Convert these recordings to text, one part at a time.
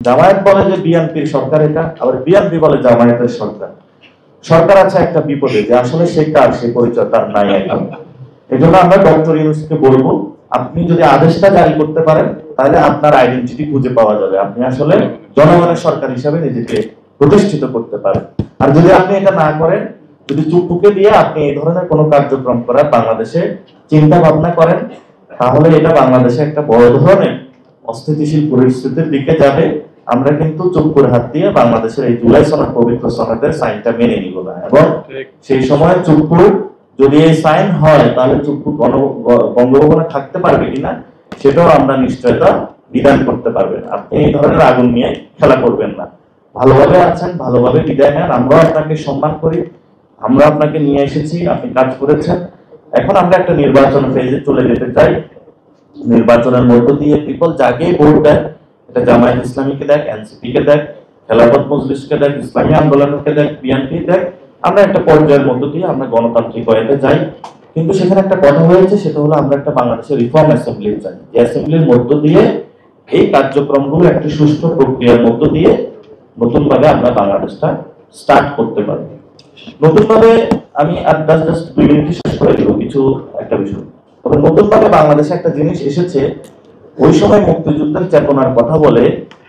জামায়াত বলে যে বিএনপির সরকার, এটা আবার বিএনপি বলে জামায়াতের সরকার। সরকার আছে একটা বিপদে, যে আসলে সে কার, সে পরিচয় তার নাই এখন। এই জন্য আমরা ডক্টর ইউনূসকে বলবো, আপনি যদি আদেশটা জারি করতে পারেন তাহলে আপনার আইডেন্টিটি খুঁজে পাওয়া যাবে, আপনি আসলে জনগণের সরকার হিসাবে নিজেকে প্রতিষ্ঠিত করতে পারেন। আর যদি আপনি এটা না করেন, যদি চুপটুকে দিয়ে আপনি এই ধরনের কোনো কার্যক্রম করার বাংলাদেশে চিন্তা ভাবনা করেন, তাহলে এটা বাংলাদেশে একটা বড় ধরনের অস্থিতিশীল পরিস্থিতির দিকে যাবে। আমরা কিন্তু চুপ করে হাত দিয়ে বাংলাদেশের এই জুলাই সনদ, পবিত্র সনদের সাইনটা মেনে নিব না, এবং সেই সময় চুপ্পু যদি এই সাইন হয় তাহলে চুপ্পু বঙ্গভবনে থাকতে পারবে কিনা সেটাও আমরা নিশ্চয়তা বিধান করতে পারবেন। আপনি এই ধরনের আগুন নিয়ে খেলা করবেন না, ভালোভাবে আছেন, ভালোভাবে বিদায় নেন। আমরাও আপনাকে সম্মান করি, আমরা আপনাকে নিয়ে এসেছি, আপনি কাজ করেছেন। এখন আমরা একটা নির্বাচন ফেজে চলে যেতে চাই। নির্বাচনের মধ্য দিয়ে পিপল যাকেই ভোট দেয়, এটা জামায়াত ইসলামীকে দেখ, এনসিপি কে দেখ, খেলাফত মজলিসকে দেখ, ইসলামী আন্দোলনকে দেখ, বিএনপি দেখ, আমরা একটা পর্যায়ের মধ্য দিয়ে আমরা গণতান্ত্রিক ওয়েতে যাই। কিন্তু সেখানে একটা কথা হয়েছে, সেটা হলো আমরা একটা বাংলাদেশের রিফর্ম অ্যাসেম্বলি চাই, যে অ্যাসেম্বলির মধ্য দিয়ে এই কার্যক্রমগুলো একটা সুষ্ঠু প্রক্রিয়ার মধ্য দিয়ে নতুন ভাবে আমরা বাংলাদেশটা স্টার্ট করতে পারবো। নতুন ভাবে আমি আর জাস্ট 2 মিনিট শেষ করে দিব কিছু একটা বিষয়। তবে নতুন ভাবে বাংলাদেশে একটা জিনিস এসেছে, ওই সময় মুক্তিযুদ্ধের চেতনার কথা বলে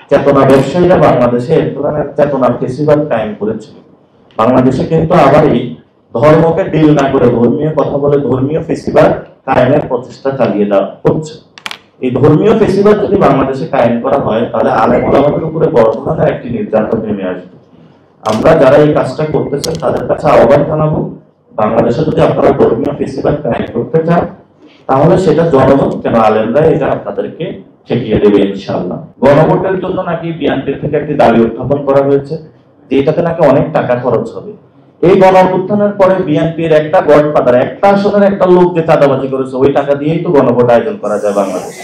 চেতনা ব্যবসায়ীরা বাংলাদেশে এক ধরনের চেতনার ফেস্টিভ্যাল কায়েম করেছিল। বাংলাদেশে কিন্তু আবার এই ধর্মকে ডিল না করে ধর্মীয় কথা বলে ধর্মীয় ফেস্টিভ্যাল কায়েমের প্রচেষ্টা চালিয়ে দেওয়া হচ্ছে। এই ধর্মীয় ফেস্টিভ্যাল যদি বাংলাদেশে কায়েম করা হয় তাহলে আলেম ওলামাদের উপরে বড় ধরনের একটি নির্যাতন নেমে আসবে। আমরা যারা এই কাজটা করতেছেন তাদের কাছে আহ্বান জানাবো, বাংলাদেশে যদি আপনারা ধর্মীয় ফেস্টিভ্যাল কায়েম করতে চান তাহলে সেটা জনগণ কেন আলেমরা এটা আপনাদেরকে ঠেকিয়ে দেবে ইনশাআল্লাহ। গণভোটের জন্য নাকি বিএনপির থেকে একটি দাবি উত্থাপন করা হয়েছে যে এটাতে নাকি অনেক টাকা খরচ হবে। এই গণ অভ্যুত্থানের পরে বিএনপির একটা গডফাদার, একটা আসনের একটা লোক যে চাঁদাবাজি করেছে, ওই টাকা দিয়েই তো গণভোট আয়োজন করা যায় বাংলাদেশে।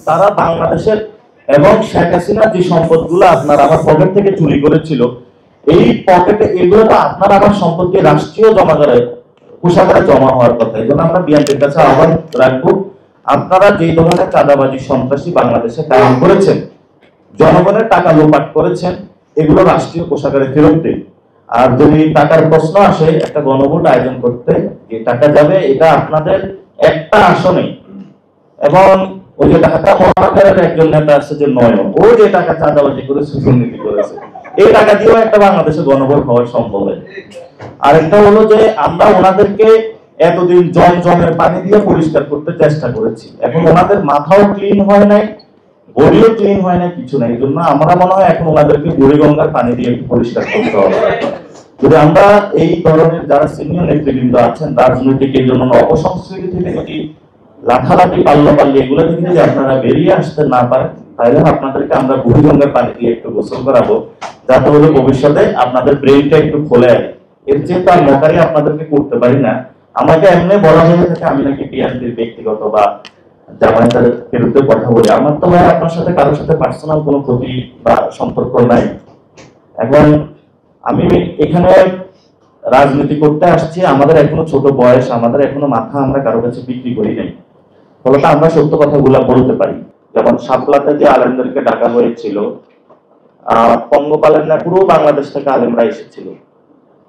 তারা বাংলাদেশের এবং শেখ হাসিনা যে সম্পদগুলো আপনার আমার পকেট থেকে চুরি করেছিল, এই পকেটে এগুলো তো আপনার আমার সম্পত্তি রাষ্ট্রীয় জমাগারে কোষাগারে জমা হওয়ার কথা। এই জন্য আমরা বিএনপির কাছে আহ্বান রাখবো, আপনারা যে ধরনের চাঁদাবাজি সন্ত্রাসী বাংলাদেশে কায়েম করেছেন, জনগণের টাকা লোপাট করেছেন, এগুলো রাষ্ট্রীয় কোষাগারে ফেরত দিন। আর যদি টাকার প্রশ্ন আসে একটা গণভোট আয়োজন করতে, যে টাকা যাবে এটা আপনাদের একটা আসনে, এবং ওই যে ঢাকা মহানগরের একজন নেতা আছে যে নয়ন, ও যে টাকা চাঁদাবাজি করেছে, দুর্নীতি করেছে, এই টাকা দিয়েও একটা বাংলাদেশে গণভোট হওয়া সম্ভব হয়। আরেকটা হলো যে আমরা ওনাদেরকে এতদিন জমের পানি দিয়ে পরিষ্কার করতে চেষ্টা করেছি, এখন ওনাদের মাথাও ক্লিন হয় নাই, বডিও ক্লিন হয় না, কিছু নাই। এই জন্য আমরা মনে হয় এখন ওনাদেরকে বুড়িগঙ্গার পানি দিয়ে পরিষ্কার করতে হবে। যদি আমরা এই ধরনের যারা সিনিয়র নেতৃবৃন্দ আছেন রাজনৈতিক এই জন্য অপসংস্কৃতি থেকে যদি লাঠালাঠি পাল্লাপাল্লি এগুলো থেকে যদি আপনারা বেরিয়ে আসতে না পারেন, তাহলে আপনাদেরকে আমরা বুড়িগঙ্গার পানি দিয়ে একটু গোসল করাবো, যাতে হলো ভবিষ্যতে আপনাদের ব্রেইনটা একটু খোলে। এর চেয়ে তো আর মকারি আপনাদেরকে করতে পারি না। আমাকে এমনি বলা হয়ে থাকে আমি নাকি বিএনপির ব্যক্তিগত বা জামায়াতের বিরুদ্ধে কথা বলি। আমার তো ভাই আপনার সাথে কারোর সাথে পার্সোনাল কোনো ক্ষতি বা সম্পর্ক নাই। এখন আমি এখানে রাজনীতি করতে আসছি, আমাদের এখনো ছোট বয়স, আমাদের এখনো মাথা আমরা কারো কাছে বিক্রি করি নাই, ফলত আমরা সত্য কথাগুলা বলতে পারি। যেমন শাপলাতে যে আলেমদেরকে ডাকা হয়েছিল, পঙ্গপালের না পুরো বাংলাদেশ থেকে আলেমরা এসেছিল,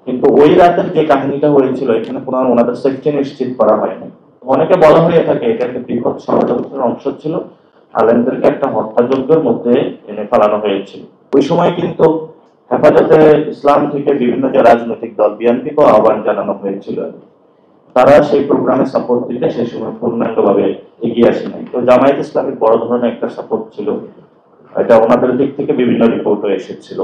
কিন্তু ওই রাতের যে কাহিনীটা হয়েছিল এখানে কোনো ওনাদের সেফটি নিশ্চিত করা হয়নি। অনেকে বলা হয়ে থাকে এটা একটা বৃহৎ ষড়যন্ত্রের অংশ ছিল, আলেমদেরকে একটা হত্যাযজ্ঞের মধ্যে এনে ফেলানো হয়েছিল। ওই সময় কিন্তু হেফাজতে ইসলাম থেকে বিভিন্ন যে রাজনৈতিক দল, বিএনপিকেও আহ্বান জানানো হয়েছিল, তারা সেই প্রোগ্রামে সাপোর্ট দিতে সেই সময় পূর্ণাঙ্গভাবে এগিয়ে আসে নাই। তো জামায়াত ইসলামের বড় ধরনের একটা সাপোর্ট ছিল, এটা ওনাদের দিক থেকে বিভিন্ন রিপোর্টও এসেছিল।